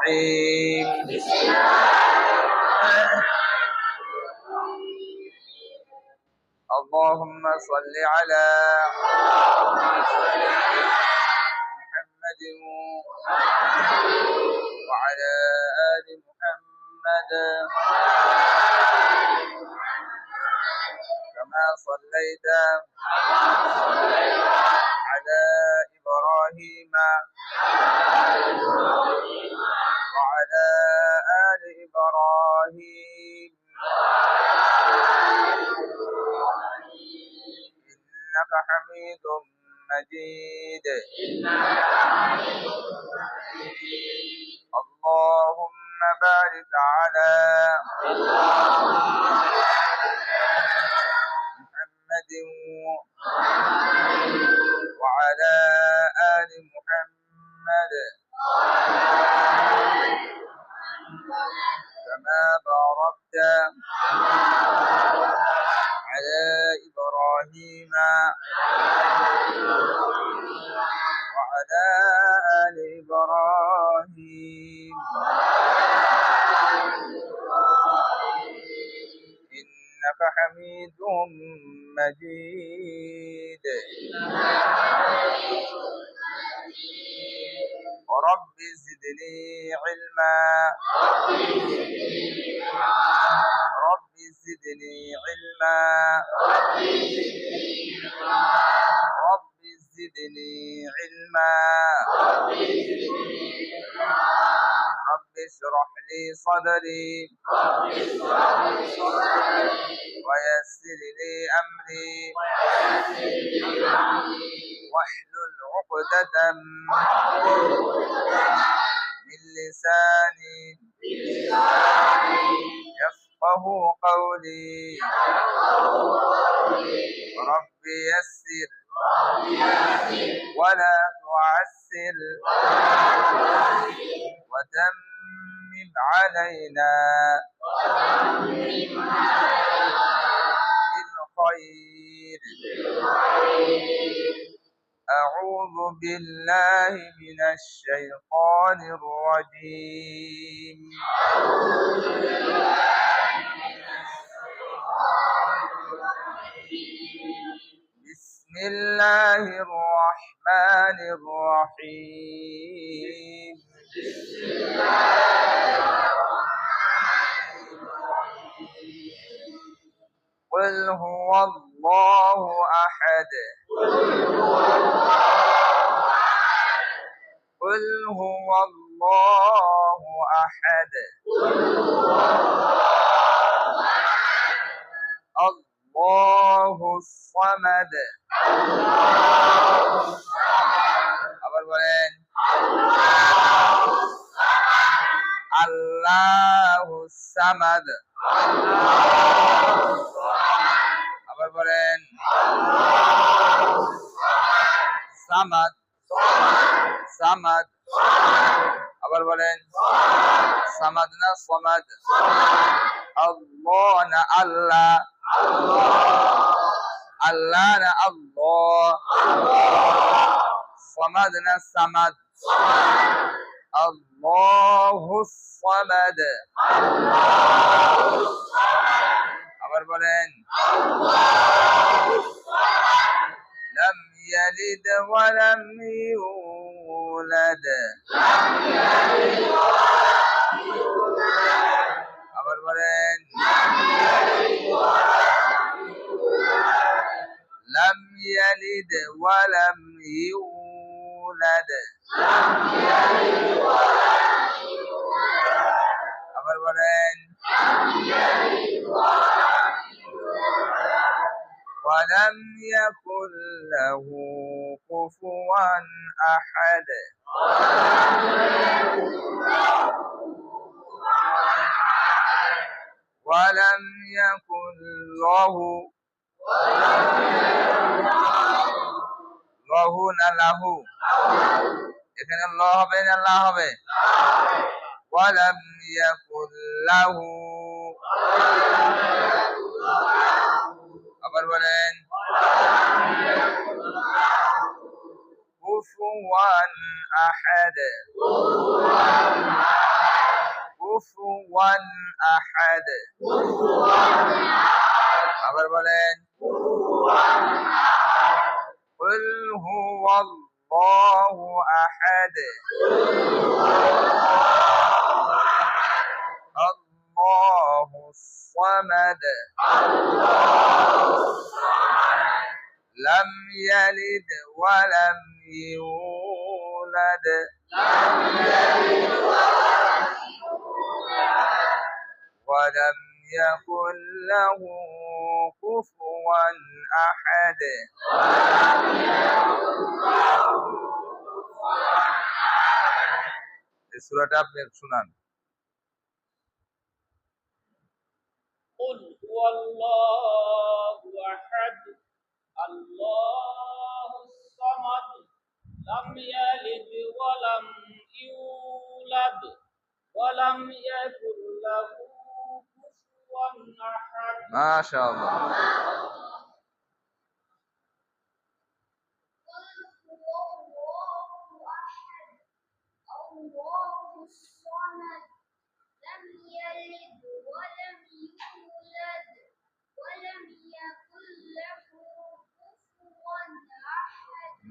الرحيم اللهم صل على محمد وعلى آل محمد كما صليت على إبراهيم وعلى آل إبراهيم إنك حميد مجيد اللهم بارك على محمد وعلى آل محمد كما باركت على إبراهيم وعلى آل إبراهيم إنك حميد مجيد رب زدني علما رب زدني علما رب زدني علما رب اشرح لي صدري ويسر لي أمري واحلل عقدة من لساني يفقه قولي رب يسر ولا تعسر وتمم علينا بالخير أعوذ بالله من الشيطان الرجيم بسم الله الرحمن الرحيم قل هو الله أحد قل هو الله أحد الله الصمد আবার বলেন আল্লাহুস সামাদ আবার বলেন সামাদ সামাদ আবার বলেন সামাদ না সামাদ আল্লাহ না আল্লাহ আল্লাহ না আল্লাহ সামাদ না সামাদ আল্লাহুস সামাদ আবার বলেন لم يلد ولم يولد আবার বলেন لم يلد ولم يولد আবার বলেন ولم يكن له كفوا أحد ولم يكن له না লাহু এখানে ল হবে না লা হবে ولم يكن له আবার বলেন কুফুয়ান আহাদ কুফুয়ান আহাদ। আবার বলেন কুল হুয়াল্লাহু আহাদ। আল্লাহুস সামাদ। লাম ইয়ালিদ ওয়া লাম ইউলাদ। ولم يكن له كفوا أحد. এই সূরাটা আপনি শুনান। قل هو الله أحد الله الصمد لم يلد ولم يولد ولم يكن له كفوا أحد. ما شاء الله.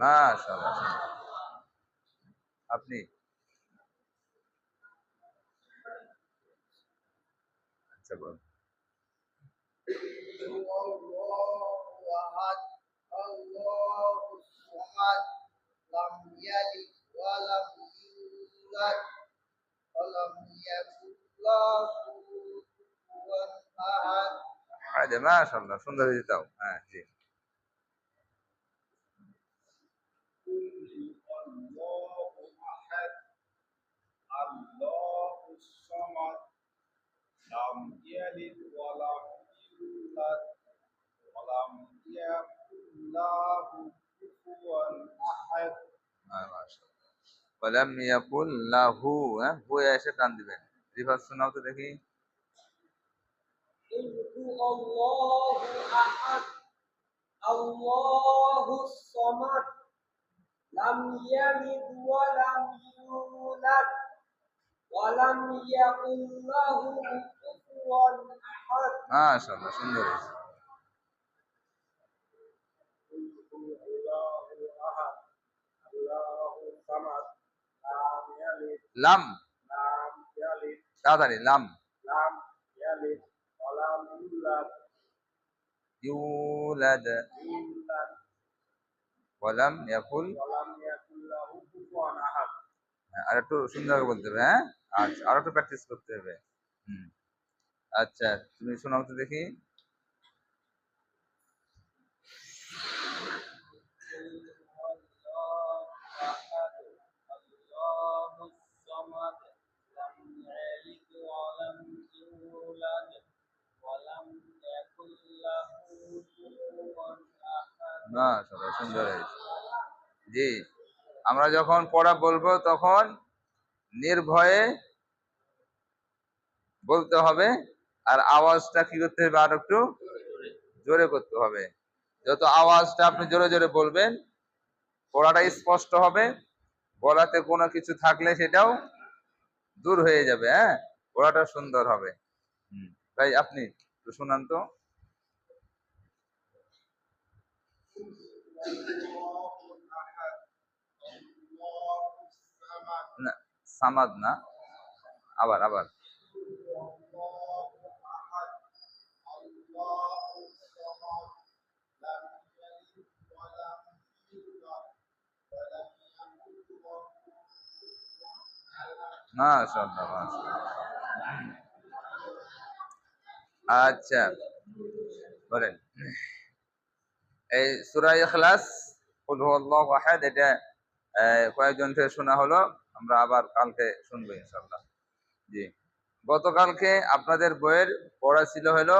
মাশাআল্লাহ। আপনি আচ্ছা বলুন। মাশাআল্লাহ, সুন্দর হয়েছে তাও। হ্যাঁ জি। لم يلد ولم يولد ولم يكن له كفوا أحد. মাশাআল্লাহ। ولم يكن له হু এসে টান দিবেন। রিভার্স শোনাও তো দেখি। قل هو الله أحد الله الصمد لم يلد ولم يولد ولم يكن له كفوا أحد. মাশাআল্লাহ, সুন্দর হয়েছে। লাম তাড়াতাড়ি লাম ইউলাদ ওয়ালাম ইয়াকুল। আর একটু সুন্দর বলতে হবে। হ্যাঁ আচ্ছা, আর একটু প্র্যাকটিস করতে হবে। আচ্ছা তুমি শোনাও তো দেখি। মাশাআল্লাহ, সুন্দর হয়েছে। জি, আমরা যখন পড়া বলবো তখন নির্ভয়ে বলতে হবে, আর আওয়াজটা কি করতে হবে, আর একটু জোরে করতে হবে। যত আওয়াজটা আপনি জোরে জোরে বলবেন পড়াটা স্পষ্ট হবে, গলাতে কোনো কিছু থাকলে সেটাও দূর হয়ে যাবে। হ্যাঁ, পড়াটা সুন্দর হবে। ভাই আপনি একটু শোনান তো। না, সামাদ না, আবার আবার। মাশাআল্লাহ মাশাআল্লাহ। আচ্ছা বলেন, এই সূরা ইখলাস কুল হুয়াল্লাহু আহাদ এটা কয়েকজন থেকে শোনা হলো, আমরা আবার কালকে শুনবো ইনশাআল্লাহ। জি, গতকালকে আপনাদের বইয়ের পড়া ছিল হলো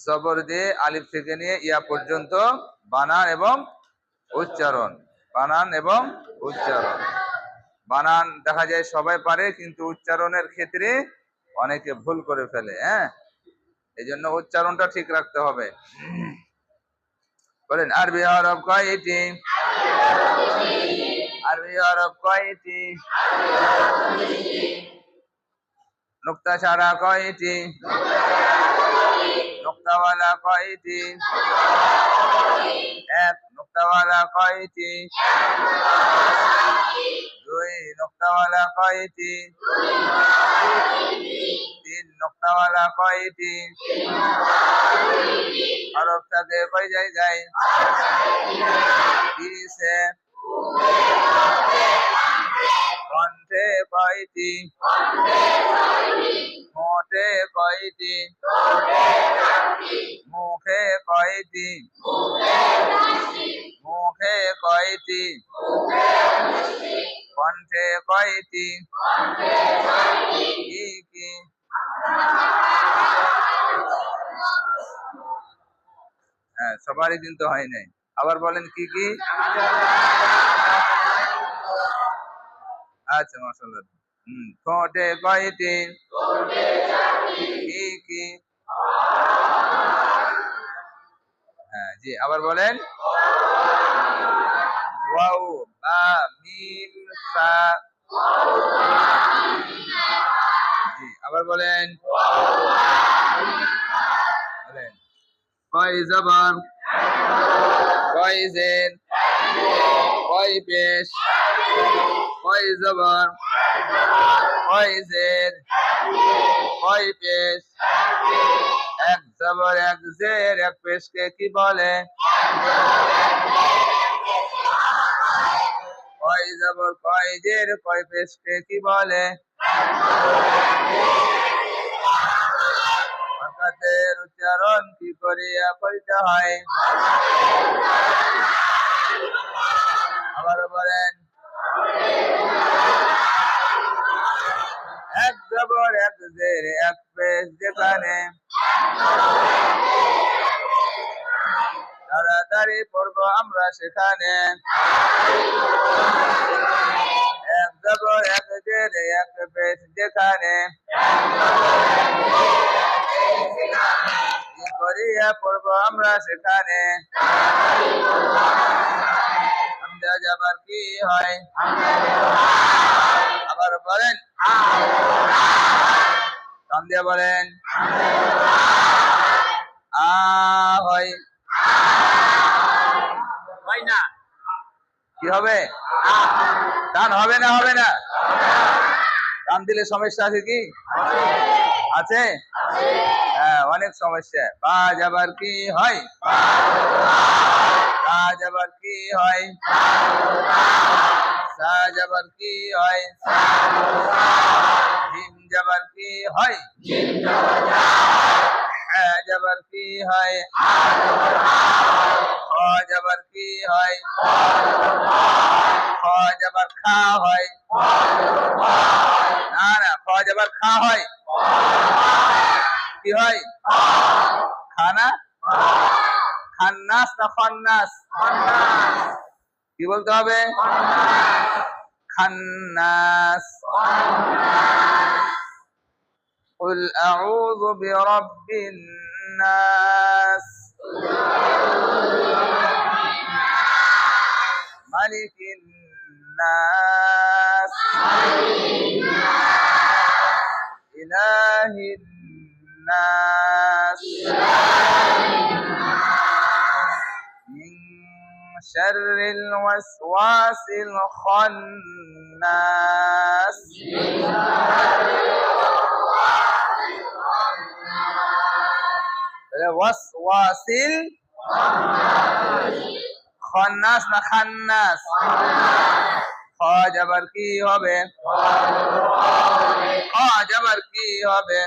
জবর দিয়ে আলিফ থেকে নিয়ে ইয়া পর্যন্ত বানান এবং উচ্চারণ। বানান এবং উচ্চারণ। বানান দেখা যায় সবাই পারে, কিন্তু উচ্চারণের ক্ষেত্রে অনেকে ভুল করে ফেলে। হ্যাঁ, এই জন্য উচ্চারণটা ঠিক রাখতে হবে। বলেন আরবি হরফ কয়টি? আরবি হরফ কয়টি? নুক্তা ছাড়া কয়টি? নুক্তাওয়ালা কয়টি? এক। নুক্তাওয়ালা কয়টি? দুই। নুক্তাওয়ালা কয়টি? তিন। নুক্তাওয়ালা কয়টি? হরফ থাকে কয় জায়গায়? কিসে? কণ্ঠে কয়টি? মোটে কয়টি? মুখে কয়টি? মুখে কয়টি? কণ্ঠে কয়টি? কি কি? হ্যাঁ, সবারই কিন্তু হয় নাই। আবার বলেন কি কি? আচ্ছা, মাশাআল্লাহ। ঠোঁটে কয়টি? কি কি? হ্যাঁ জি, আবার বলেন। ওয়াও, বা, মিম, সা। জি, আবার বলেন। বলেন। কয় জবর? কয় জের? কয় পেশ? কয় জবর? কয় জের? কয় পেশ? এক জবর, এক জের, এক পেশকে কি বলে? কয় জবর, কয় জের, কয় পেশকে কি বলে? হরকতের উচ্চারণ কি করিয়া করিতে হয়? আবার বলেন। এক জবর, এক জের, এক পেশ যেখানে। তাড়াতাড়ি পড়বো আমরা সেখানে। এক জবর, এক জের, এক পেশ যেখানে। কি করিয়া পড়বো আমরা সেখানে? হামজা যাবার কি হয়? আবার বলেন। কান দিয়ে বলেন। আ হয়। হয় না, কি হবে? টান হবে না? হবে না? টান দিলে সমস্যা আছে কি? আছে। হ্যাঁ, অনেক সমস্যা। বা যাবার কি হয়? তা যাবার কি হয়? সা যাবার কি হয়? জিম যাবার কি হয়? হ্যাঁ যাবার কি হয়? খ যাবার কি হয়? খ যাবার খা হয়? না না, খ যাবার খা হয়। কি হয়? খানা? খান্নাস না খান্নাস? কি বলতে হবে? খান্নাস। قل أعوذ برب الناس ملك الناس إله الناس من شر الوسواس الخناس ওয়াসিল খন্নাস না খান্নাস? খ যাবার কি হবে? খ যাবার কি হবে?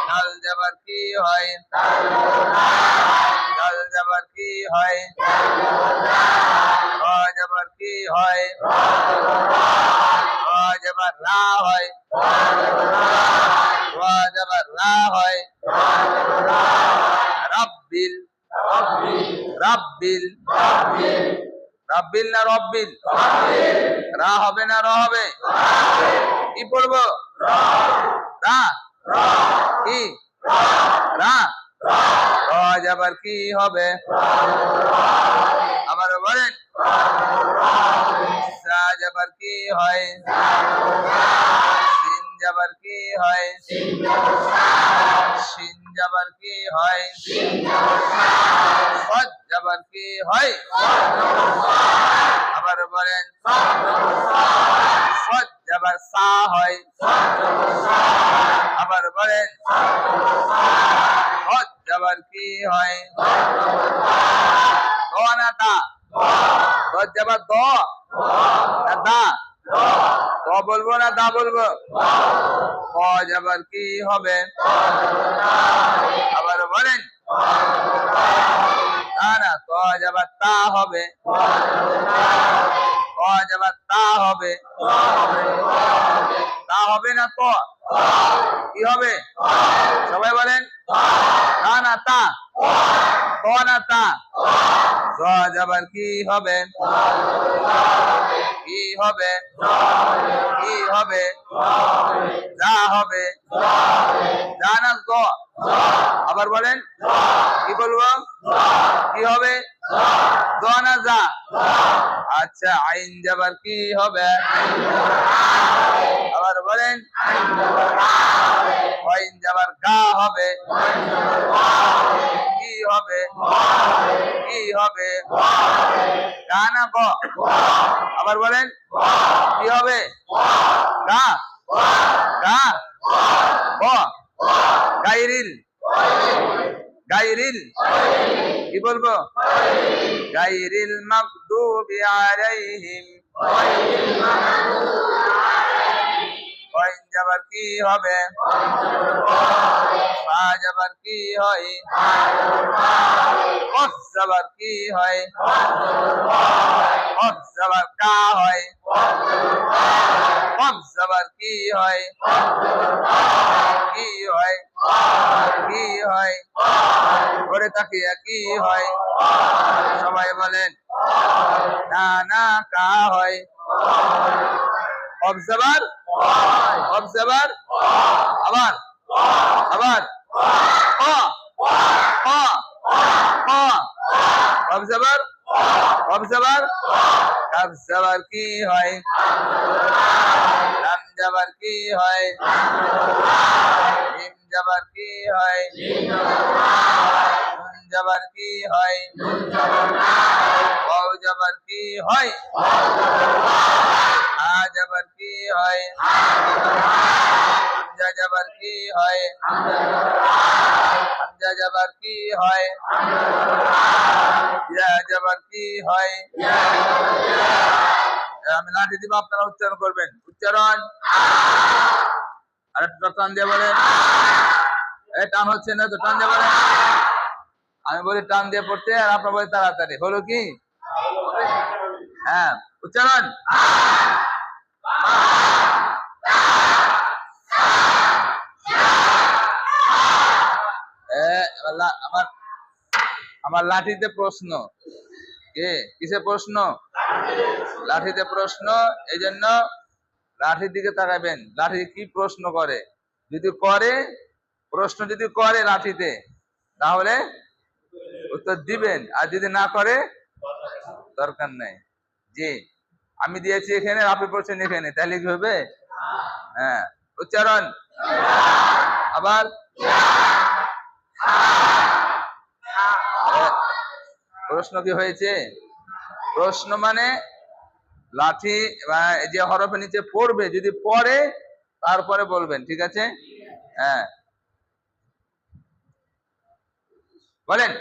ডাল যাবার কি হয়? ডাল যাবার কি হয়? খ যাবার কি হয়? খ যাবার রা হয়? খ যাবার রা হয়? রাব্বিল। রাব্বিল। রাব্বিল না রব্বিল? রা হবে না র হবে? কি পড়বো? রা। কি? রা। র যাবার কি হবে? আবার বলেন। সা যাবার কি হয়? সিন যাবার যাবার কি হয় শিন যাবার কি হয় সদ যাবার কি হয় আবার বলেন সদ যাবার সা হয় আবার বলেন সদ যাবার কি হয় দ না তা সদ যাবার দ না দা দ বলবো না দা বলবো ক যাবার কি হবে আবার বলেন না না ক যাবার তা হবে ক যাবার তা হবে তা হবে না ক কি হবে সবাই বলেন না না তা ক না তা জ যাবার কি হবে কি হবে কি হবে যা হবে যা না জ আবার বলেন কি বলবো কি হবে জ না যা আচ্ছা আইন যাবার কি হবে আবার বলেন আইন যাবার গা হবে কি হবে কি হবে গা না গ আবার বলেন কি হবে গা গা গ গাইরিল গাইরিল কি বলবো গাইরিল মাগদুবি আলাইহিম আইন যাবার কি হবে ফা যাবার কি হয় কফ যাবার কি হয় কফ যাবার কা হয় কফ যাবার কি হয় কি হয় কি হয় করে তাকিয়া কি হয় সবাই বলেন না না কা হয় অবজার্ভার অবজার্ভার আবার আবার অবজার্ভার অবজার্ভার কাব যাবার কি হয় লাম যাবার কি হয় মিম যাবার কি হয় নুন যাবার কি হয় ওয়াও যাবার কি হয় আ যাবার কি হয় হামজা যাবার কি হয় হামজা যাবার কি হয় ইয়া যাবার কি হয় আমি লাঠি দিব আপনারা উচ্চারণ করবেন উচ্চারণ আরেকটা টান দিয়ে বলেন এই টান হচ্ছে না তো টান দিয়ে বলেন আমি বলি টান দিয়ে পড়তে আর আপনারা বলি তাড়াতাড়ি হলো কি হ্যাঁ উচ্চারণ আমার আমার লাঠিতে প্রশ্ন কে কিসে প্রশ্ন লাঠিতে প্রশ্ন এই জন্য লাঠির দিকে তাকাবেন লাঠি কি প্রশ্ন করে যদি করে প্রশ্ন যদি করে লাঠিতে তাহলে উত্তর দিবেন আর যদি না করে দরকার নাই জি আমি দিয়েছি এখানে আপনি পড়ছেন এখানে তাহলে কি হবে হ্যাঁ উচ্চারণ আবার প্রশ্ন কি হয়েছে প্রশ্ন মানে লাঠি যে হরফের নিচে পড়বে যদি পড়ে তারপরে বলবেন ঠিক আছে হ্যাঁ বলেন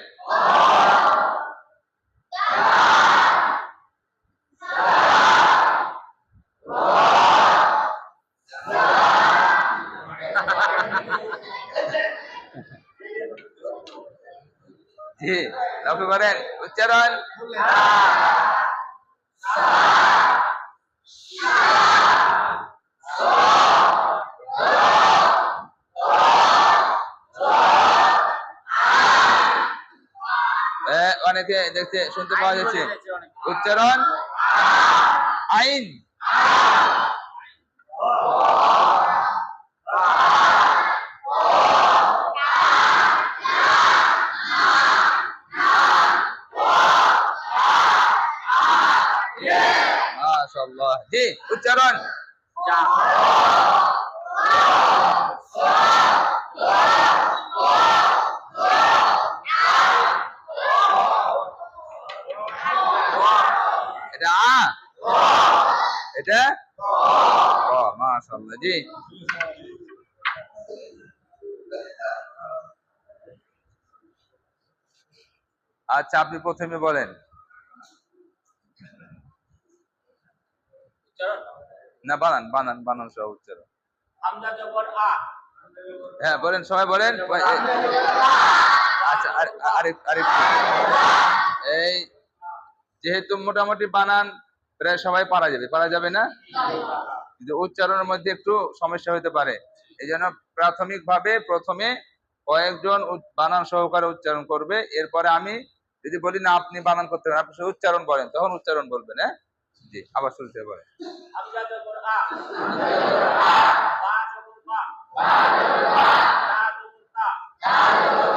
জি লক্ষ্য করেন উচ্চারণ অনেকে দেখতে শুনতে পাওয়া যাচ্ছে উচ্চারণ আইন মাশাআল্লাহ জি উচ্চারণ মাশাআল্লাহ। জি, আচ্ছা আপনি প্রথমে বলেন। না, বানান বানান বানান সহ উচ্চারণ। হামজা জবর আ, হ্যাঁ বলেন, সবাই বলেন। আচ্ছা আরেক আরেক এই যেহেতু মোটামুটি বানান প্রায় সবাই পারা যাবে না, কিন্তু উচ্চারণের মধ্যে একটু সমস্যা হতে পারে। এই জন্য প্রাথমিকভাবে প্রথমে কয়েকজন বানান সহকারে উচ্চারণ করবে, এরপরে আমি যদি বলি না আপনি বানান করতে পারেন, আপনি শুধু উচ্চারণ বলেন, তখন উচ্চারণ বলবেন। হ্যাঁ, জি, আবার শুরু থেকে বলেন। হামজা জবর আ, বা জবর বা, তা জবর তা, তা জবর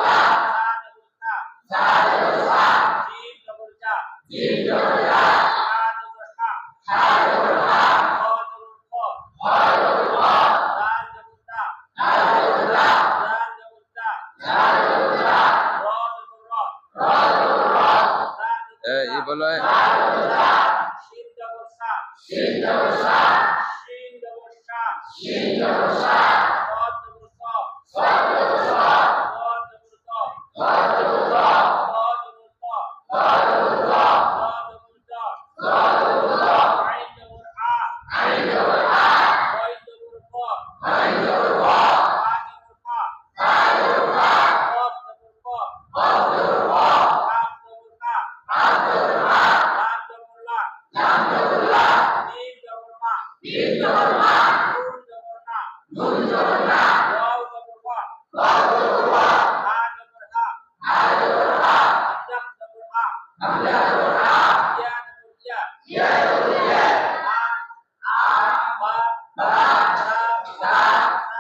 তা, জিম জবর জা, হা জবর হা, খ জবর খ, দাল জবর দা, দাল জবর দা, র জবর র, এই বলে শিন জবর সা, শিন জবর সা, স জবর স, ত জবর ত, ত জবর ত, ত জবর ত, আইন জবর আ, কয় জবর ক, ফা জবর ফা, কফ জবর ক, কাফ জবর কা, লাম জবর লা, মিম জবর মা, নুন জবর না, ওয়াও জবর ওয়া, হা জবর হা, হামজা জবর হা, ইয়া জবর ইয়া, আ বা, সা জা, খা র,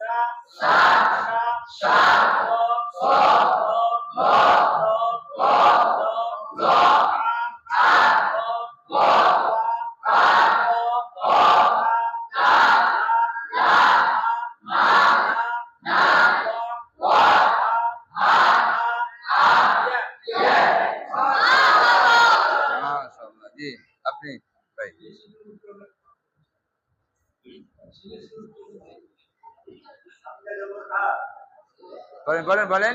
দা, র, সা, শা, র, র, মাশাআল্লাহ। জি, আপনি ভাই বলেন বলেন বলেন।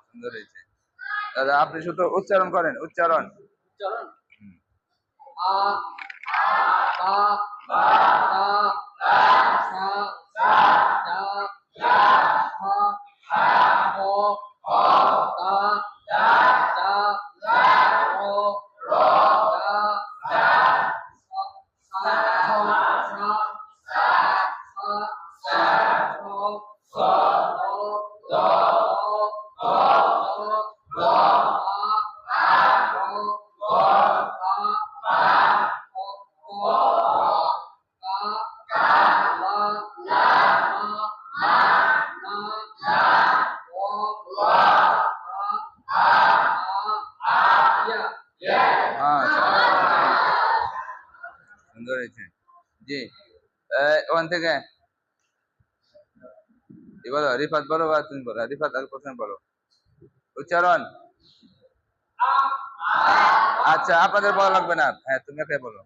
সুন্দর হয়েছে দাদা, আপনি শুধু উচ্চারণ করেন, উচ্চারণ। উচ্চারণ আ, বা, তা, সা, জা, হা, খ, তা, জা, র, দা, হয়েছে। জি, ওখান থেকে কি বলো, রিফাত বলো বা তুমি বলো। রিফাত আর প্রথমে বলো উচ্চারণ। আচ্ছা, আপনাদের বলা লাগবে না। হ্যাঁ, তুমি একাই বলো।